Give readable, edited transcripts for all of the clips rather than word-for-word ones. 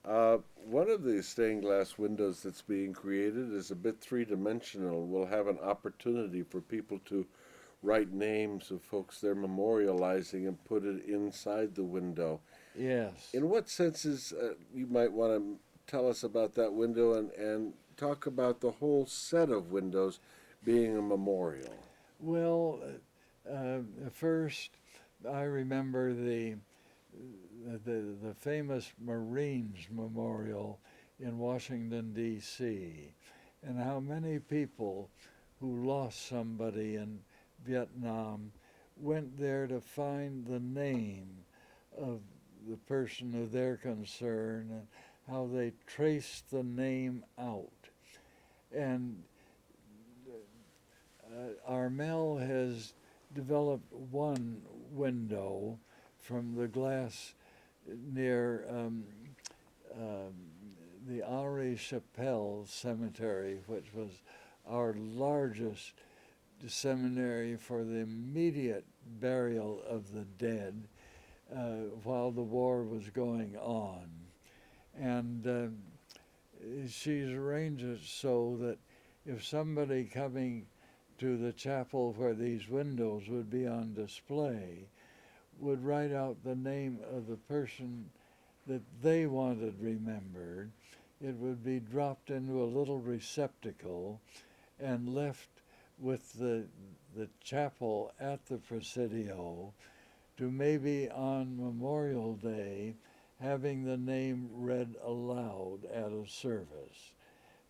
One of the stained glass windows that's being created is a bit three-dimensional. We'll have an opportunity for people to write names of folks they're memorializing and put it inside the window. Yes. In what senses you might want to tell us about that window and talk about the whole set of windows being a memorial? Well, first, I remember the famous Marines Memorial in Washington, D.C., and how many people who lost somebody in Vietnam went there to find the name of the person of their concern and how they traced the name out. And Armel has developed one window from the glass near um, the Henri Chapelle Cemetery, which was our largest seminary for the immediate burial of the dead while the war was going on. And she's arranged it so that if somebody coming to the chapel where these windows would be on display would write out the name of the person that they wanted remembered, it would be dropped into a little receptacle and left with the chapel at the Presidio to maybe on Memorial Day having the name read aloud at a service.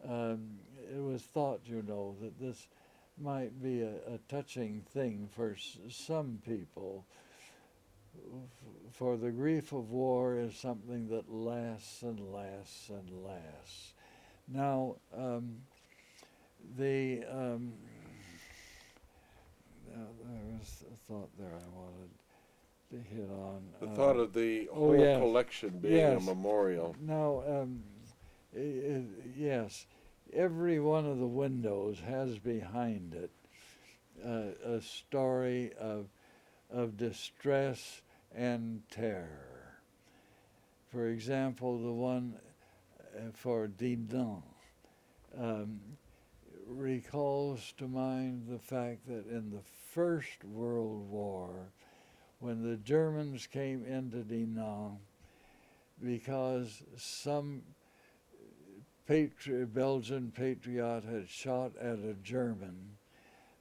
It was thought, that this might be a touching thing for some people. For the grief of war is something that lasts and lasts and lasts. Now, there was a thought there I wanted to hit on. The thought of the Oh, whole yes, collection being a yes. memorial. Now, yes, every one of the windows has behind it a story of distress and terror. For example, the one for Dinant recalls to mind the fact that in the First World War, when the Germans came into Dinant, because some Belgian patriot had shot at a German,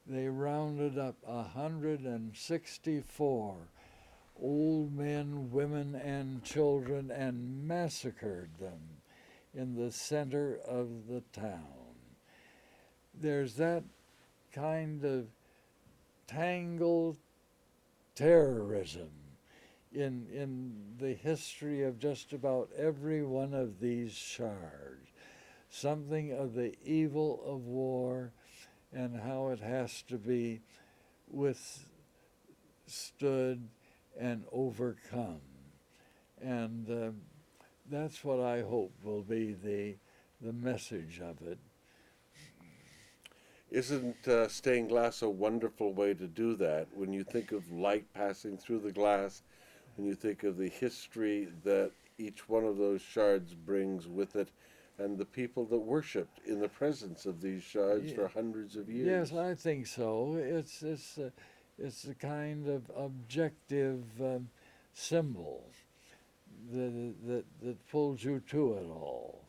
they rounded up 164 old men, women, and children and massacred them in the center of the town. There's that kind of tangled terrorism in the history of just about every one of these shards. Something of the evil of war and how it has to be withstood and overcome. And that's what I hope will be the message of it. Isn't stained glass a wonderful way to do that? When you think of light passing through the glass, when you think of the history that each one of those shards brings with it, and the people that worshipped in the presence of these shards for hundreds of years. Yes, I think so. It's a kind of objective symbol that pulls you to it all.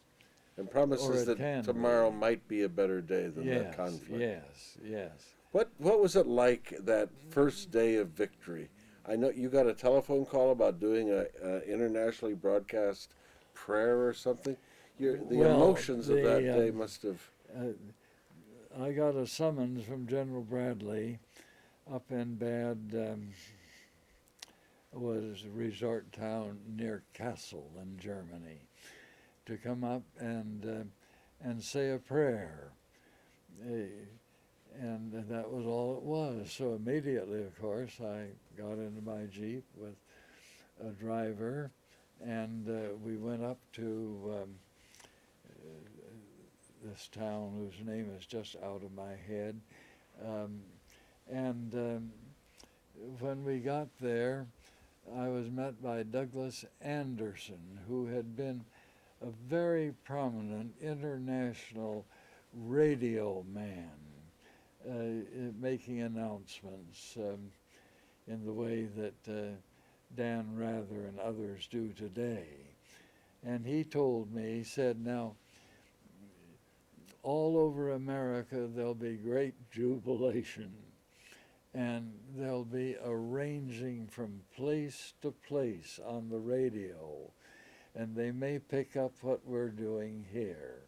And promises that tomorrow might be a better day than that conflict. Yes. What was it like that first day of victory? I know you got a telephone call about doing a internationally broadcast prayer or something. The emotions of that day must have. I got a summons from General Bradley up in was a resort town near Kassel in Germany, to come up and say a prayer. And that was all it was. So immediately, of course, I got into my Jeep with a driver, and we went up to this town whose name is just out of my head. And when we got there, I was met by Douglas Anderson, who had been a very prominent international radio man, making announcements in the way that Dan Rather and others do today. And he told me, he said, now, all over America there'll be great jubilation, and they'll be arranging from place to place on the radio, and they may pick up what we're doing here.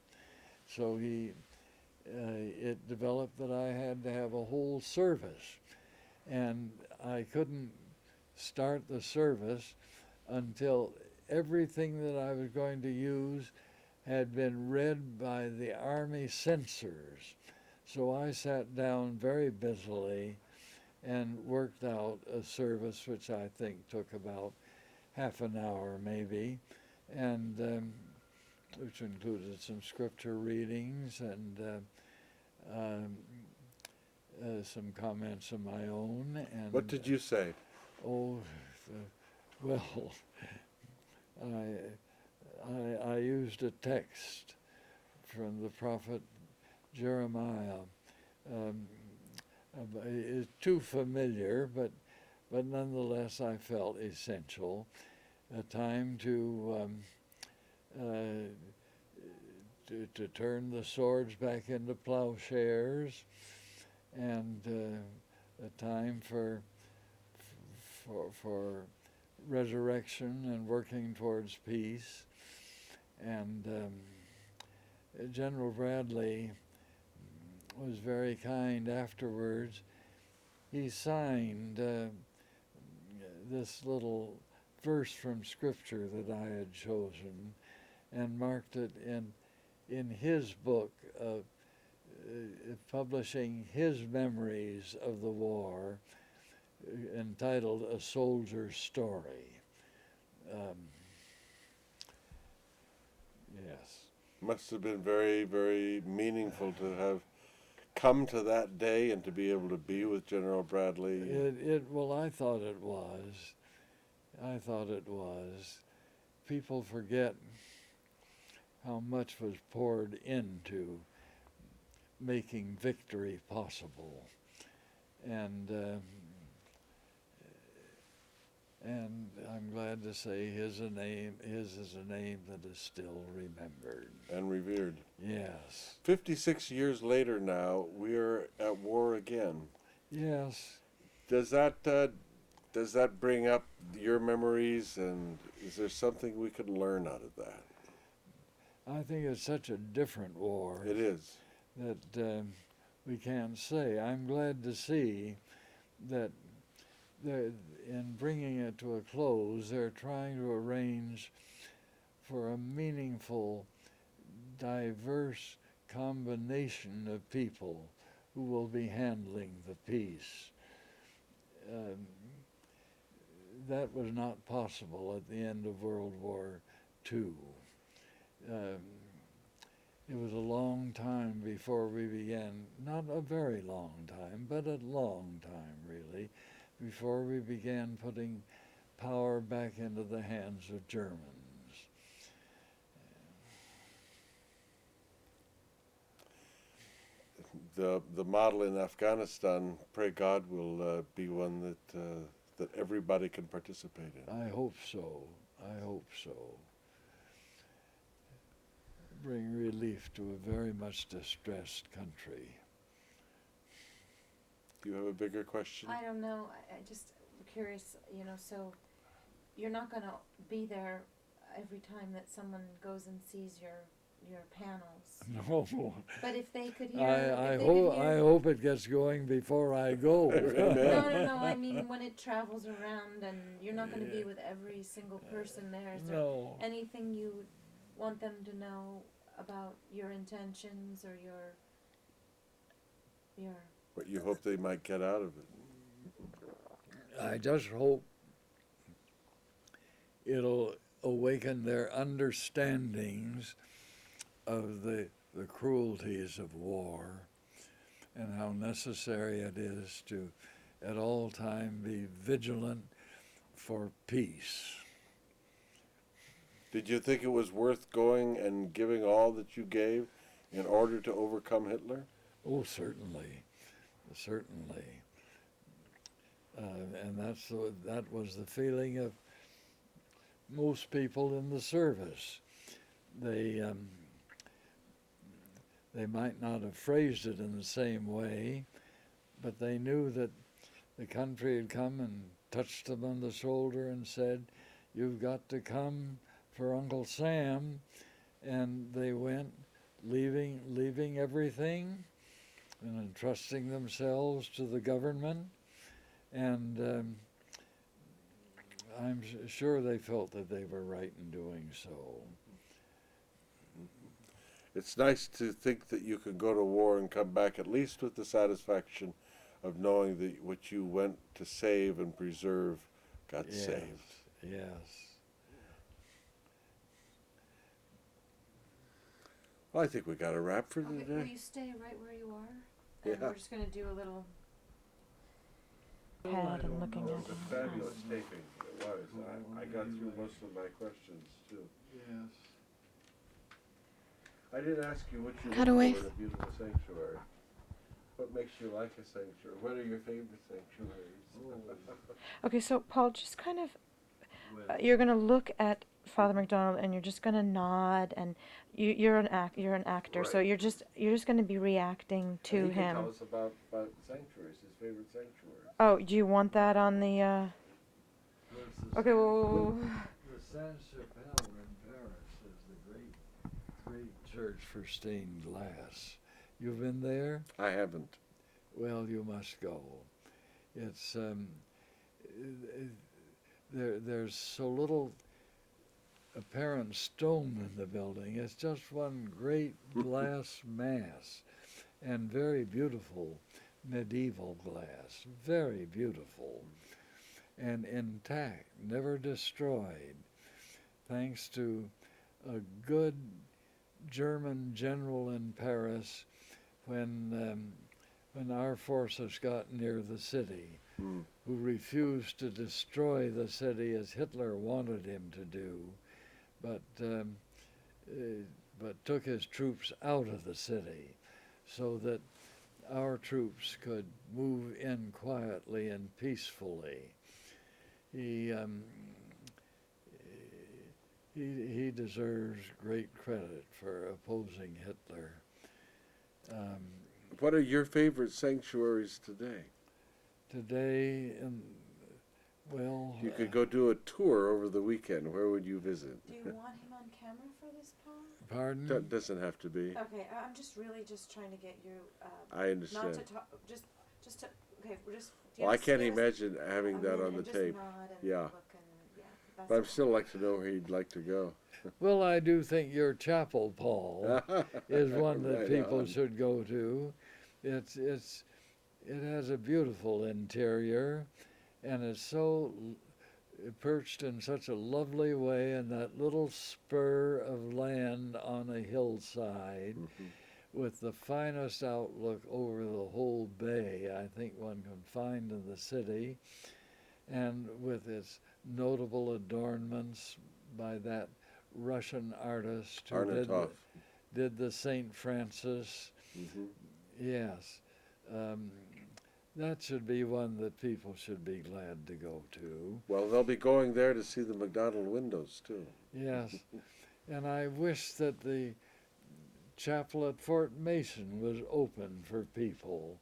So it developed that I had to have a whole service, and I couldn't start the service until everything that I was going to use had been read by the Army censors. So I sat down very busily and worked out a service which I think took about half an hour maybe, and which included some scripture readings and some comments of my own. And What did you say? Oh, well, I used a text from the prophet Jeremiah. It's too familiar, but nonetheless I felt essential. A time to turn the swords back into plowshares, and a time for resurrection and working towards peace. And General Bradley was very kind afterwards. He signed this little verse from Scripture that I had chosen and marked it in his book, publishing his memories of the war, entitled A Soldier's Story. Yes. Must have been very, very meaningful to have come to that day and to be able to be with General Bradley. Well, I thought it was. I thought it was. People forget how much was poured into making victory possible. And I'm glad to say his is a name that is still remembered. And revered. Yes. 56 years later now, we're at war again. Yes. Does that bring up your memories, and is there something we can learn out of that? I think it's such a different war. It is. That we can't say. I'm glad to see that in bringing it to a close, they're trying to arrange for a meaningful, diverse combination of people who will be handling the peace. That was not possible at the end of World War II. It was a long time before we began, not a very long time, but a long time really, before we began putting power back into the hands of Germans. The model in Afghanistan, pray God, will be one that everybody can participate in. I hope so. I hope so. Bring relief to a very much distressed country. Do you have a bigger question? I don't know. I just curious, so you're not going to be there every time that someone goes and sees your panels. No. But if they could hear... I hope it gets going before I go. No. I mean, when it travels around and you're not going to be with every single person there, is there anything you would want them to know about your intentions or your What you hope they might get out of it? I just hope it'll awaken their understandings of the cruelties of war and how necessary it is to at all time be vigilant for peace. Did you think it was worth going and giving all that you gave in order to overcome Hitler? Oh, certainly, certainly. And that was the feeling of most people in the service. They might not have phrased it in the same way, but they knew that the country had come and touched them on the shoulder and said, "You've got to come for Uncle Sam," and they went, leaving everything and entrusting themselves to the government, and I'm sure they felt that they were right in doing so. It's nice to think that you can go to war and come back at least with the satisfaction of knowing that what you went to save and preserve got Yes, saved. yes. Well, I think we got a wrap for Okay, will today. you stay right where you are? And Yeah. we're just going to do a little I pad don't and looking know. at It was it. fabulous taping. It was. I got through most of my questions, too. Yes. I did ask you what you Cut look away. for in a beautiful sanctuary. What makes you like a sanctuary? What are your favorite sanctuaries? Okay, so Paul, just kind of, Well, you're going to look at Father McDonald and you're just going to nod, and you're an actor, so Right. you're just going to be reacting to And he can him. tell us about sanctuaries, his favorite sanctuaries. Oh, do you want that on the there's the Okay, well, The Sainte-Chapelle in Paris is the great church for stained glass. You've been there? I haven't. Well, you must go. It's there's so little apparent stone in the building. It's just one great glass mass, and very beautiful medieval glass, very beautiful, and intact, never destroyed, thanks to a good German general in Paris when our forces got near the city, who refused to destroy the city as Hitler wanted him to do, but took his troops out of the city so that our troops could move in quietly and peacefully. He deserves great credit for opposing Hitler. What are your favorite sanctuaries today? Today, well, You could go do a tour over the weekend. Where would you visit? do you want him on camera for this, Paul? pardon? That doesn't have to be. Okay, I'm just really just trying to get you. I understand. Not to talk. Just to. Okay, we're just. Well, I can't imagine having that on the tape. Yeah. But I'd still like to know where you'd like to go. Well, I do think your chapel, Paul, is one that Right people on. should go to. It has a beautiful interior, and it's so perched in such a lovely way in that little spur of land on a hillside, with the finest outlook over the whole bay I think one can find in the city, and with its notable adornments by that Russian artist who Arnatov. did the St. Francis. Yes. That should be one that people should be glad to go to. Well, they'll be going there to see the McDonald windows, too. Yes. And I wish that the chapel at Fort Mason was open for people.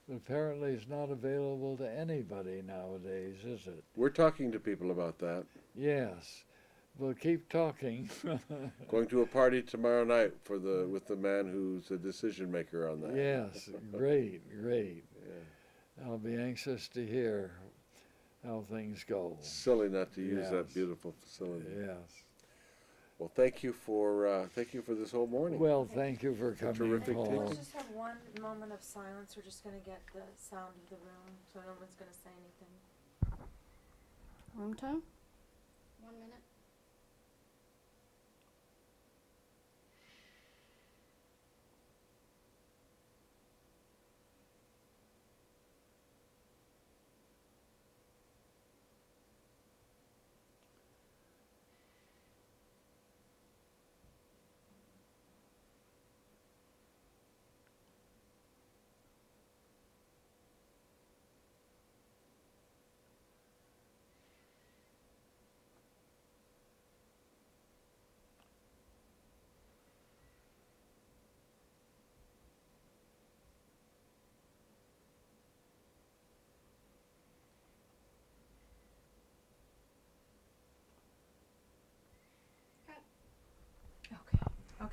But apparently it's not available to anybody nowadays, is it? We're talking to people about that. Yes. We'll keep talking. Going to a party tomorrow night with the man who's a decision maker on that. Yes, great. Yeah. I'll be anxious to hear how things go. Silly not to use that Yes. beautiful facility. Yes. Well, thank you for this whole morning. Well, thank you for coming, terrific Paul. tape. Let's just have one moment of silence. We're just going to get the sound of the room, so no one's going to say anything. Room time? 1 minute.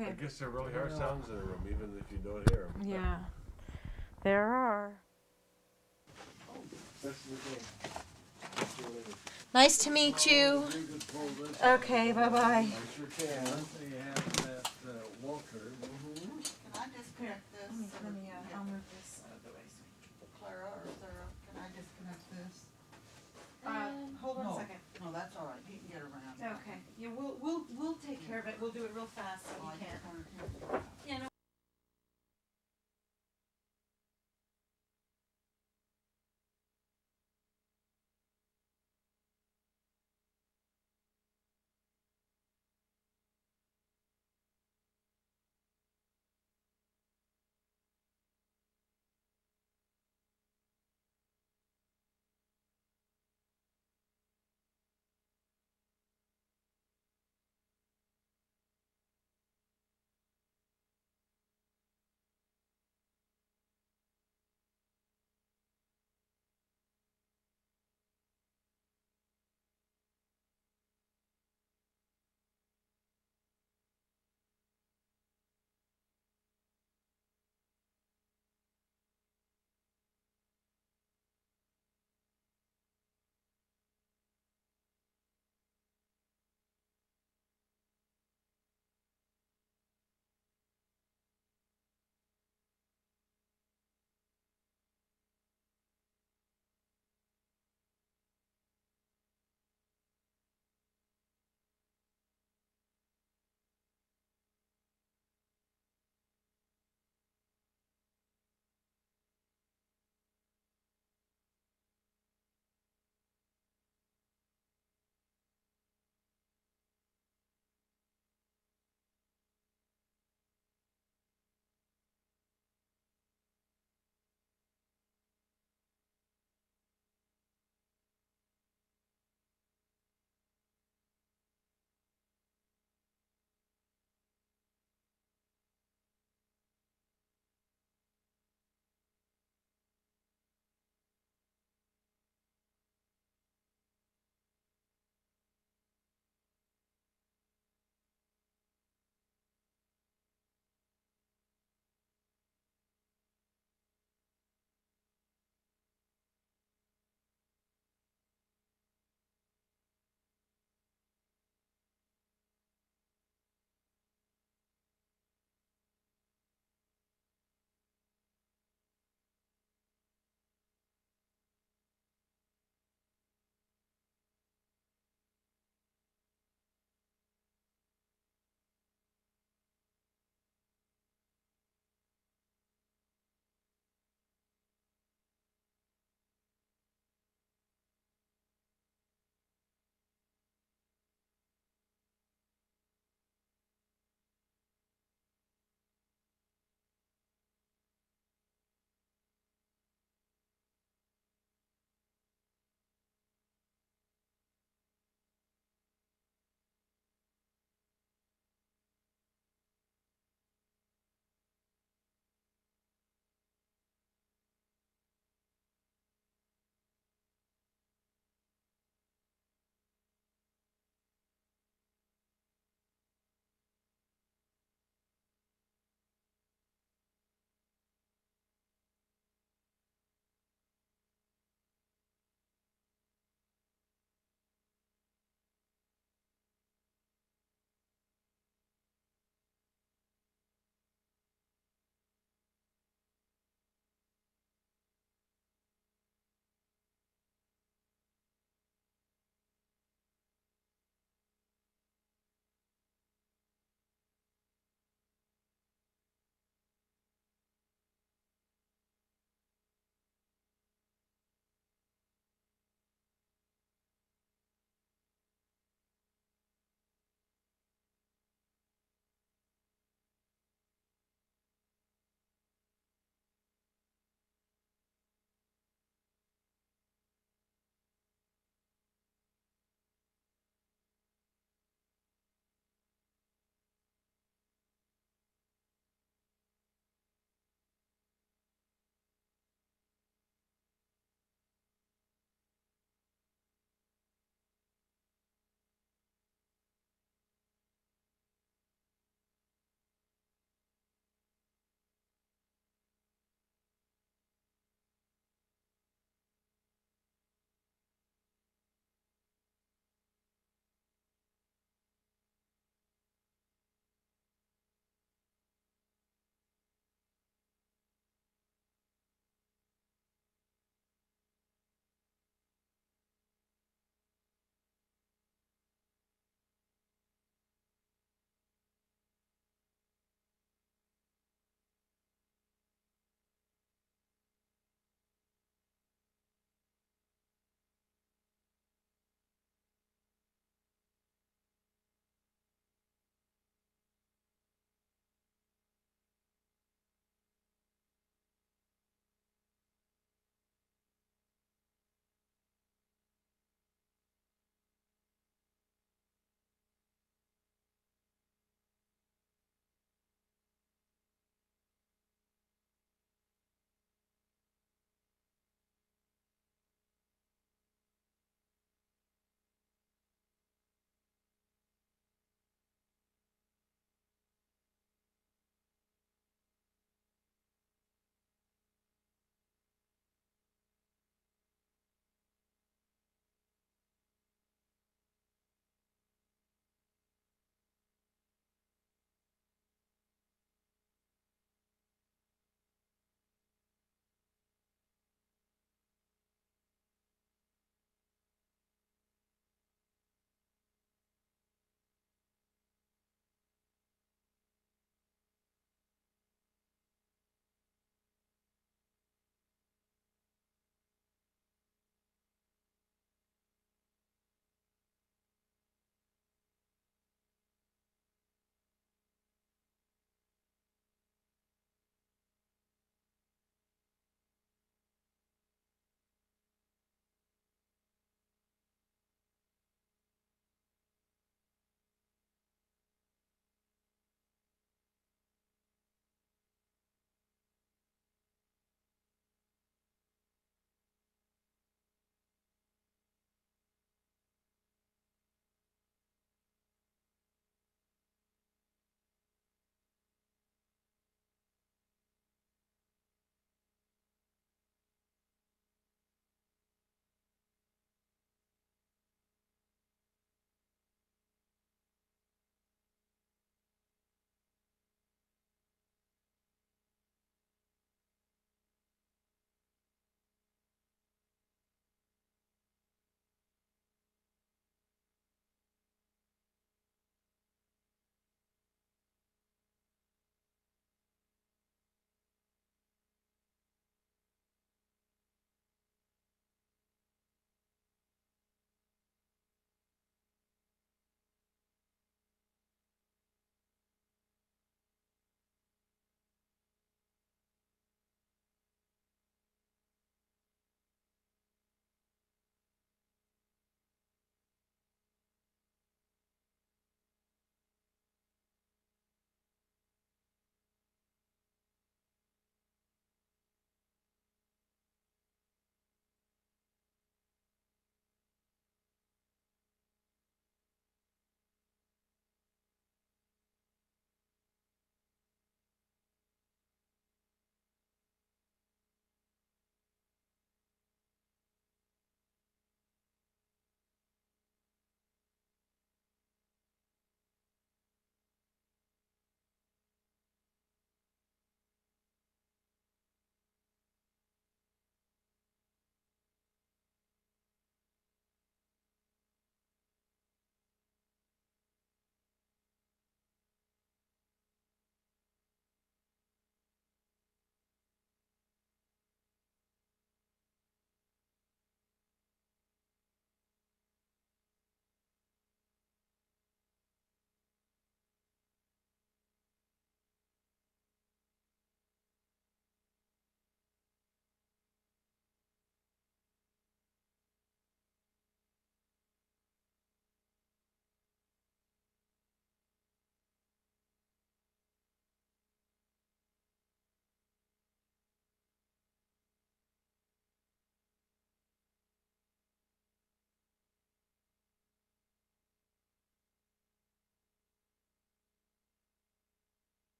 Okay. I guess there really are sounds in a room, even if you don't hear them. Yeah. There are. Nice to meet you. Okay, bye-bye. I sure can. You have that Walker. Can I disconnect this? I'll move this out of the way. Clara or Sarah, can I disconnect this? Hold on No. a second. No, that's all right, he can get around. Okay. Yeah, we'll take care of it. We'll do it real fast so Oh, we I can. just wanted to-